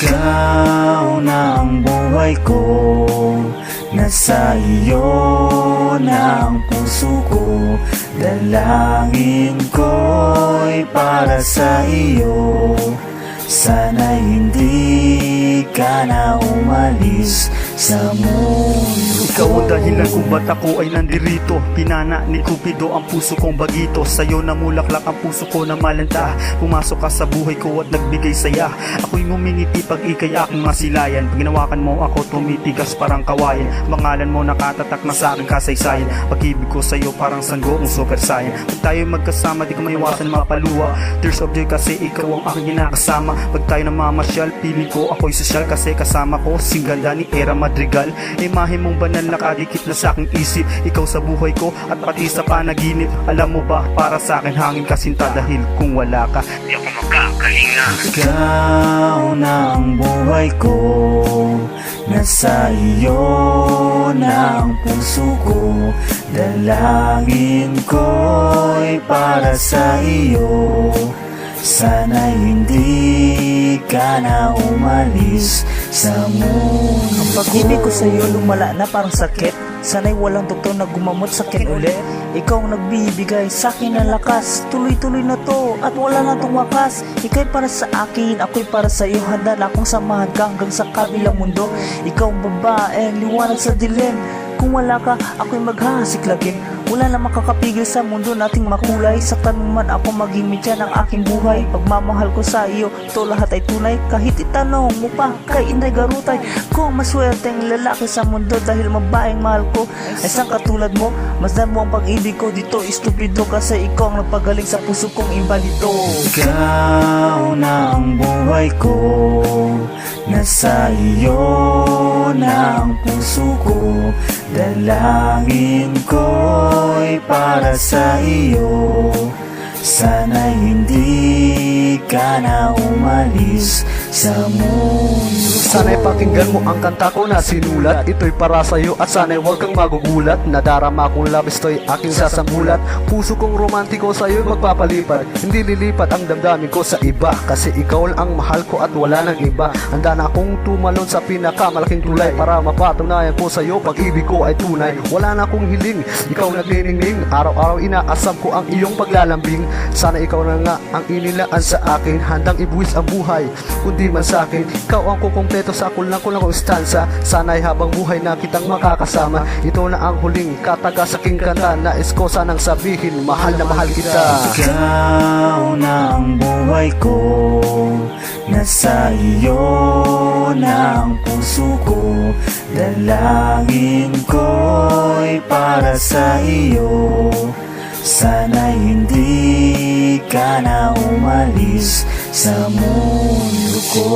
Ikaw na ang buhay ko, nasa iyo na ang puso ko. Dalangin ko'y para sa iyo, sana hindi ka na umalis sa mundo. Ikaw ang dahilan kung ba't ako ay nandirito. Pinana ni Cupido ang puso kong bagito. Sa'yo namulaklak ang puso ko na malanta. Pumasok ka sa buhay ko at nagbigay saya. Ako'y ngumingiti pag ikay aking masilayan. Pag ginawakan mo ako tumitigas parang kawayan. Pangalan mo nakatatak na sa aking kasaysayan. Pag-ibig ko sa'yo parang sanggoong super saiyan. Pag tayo magkasama di ko maiwasan mapaluwa. Tears of joy kasi ikaw ang aking ginakasama. Pag tayo namamasyal piling ko ako'y sosyal. Kasi kasama ko singganda ni Era Madrigal. Imahe mong banal nakadikit na sa aking isip. Ikaw sa buhay ko at pati sa panaginip. Alam mo ba para sa akin hangin kasinta. Dahil kung wala ka di ako magkakahinga. Ikaw na ang buhay ko, nasa iyo na ang puso ko. Dalangin ko'y para sa iyo, sana hindi ka na umalis sa mundo. Ang pag-ibig ko sa'yo lumala na parang sakit. Sana'y walang doktor na gumamot sa akin ulit. Ikaw ang nagbibigay sa'kin ng lakas. Tuloy-tuloy na to at wala na tong wakas. Ikaw'y para sa akin, ako'y para sa'yo. Handa na akong samahan ka hanggang sa kabilang mundo. Ikaw ang babae, liwanag sa dilim. Kung wala ka, ako'y maghahasiklagin. Wala na makakapigil sa mundo nating makulay. Saktan mo man ako maging mitya ng aking buhay. Pagmamahal ko sa iyo, to lahat ay tunay. Kahit itanong mo pa kay Inday Garutay, kung maswerteng lalaki sa mundo dahil mabaeng mahal ko ay isang katulad mo. Masdan mo ang pag-ibig ko dito, estupido. Kasi ikaw ang nagpagaling sa puso kong imbalido. Ikaw na ang buhay ko, nasa iyo na ang puso ko. Dalangin ko'y para sa iyo, sana hindi ka na umalis sa mundo. Sana'y pakinggan mo ang kanta ko na sinulat. Ito'y para sa'yo at sana'y huwag kang magugulat. Nadarama kong labis to'y aking sasambulat. Puso kong romantiko sa'yo'y magpapalipad. Hindi lilipat ang damdamin ko sa iba, kasi ikaw lang ang mahal ko at wala nang iba. Handa na akong tumalon sa pinakamalaking tulay para mapatunayan ko sa'yo pag-ibig ko ay tunay. Wala na akong hiling, ikaw nagniningning. Araw-araw inaasam ko ang iyong paglalambing. Sana ikaw na nga ang inilaan sa akin, handang ibuwis ang buhay kundi man sa akin. Ikaw ang kukumpleto sa kulang-kulang kong istansa. Sana'y habang buhay na kitang makakasama. Ito na ang huling kataga sa aking kanta. Nais ko sanang sabihin, mahal na mahal kita. Ikaw na ang buhay ko, nasa iyo na ang puso ko. Dalangin ko'y para sa iyo, sana hindi ka na umalis sa mundo ko.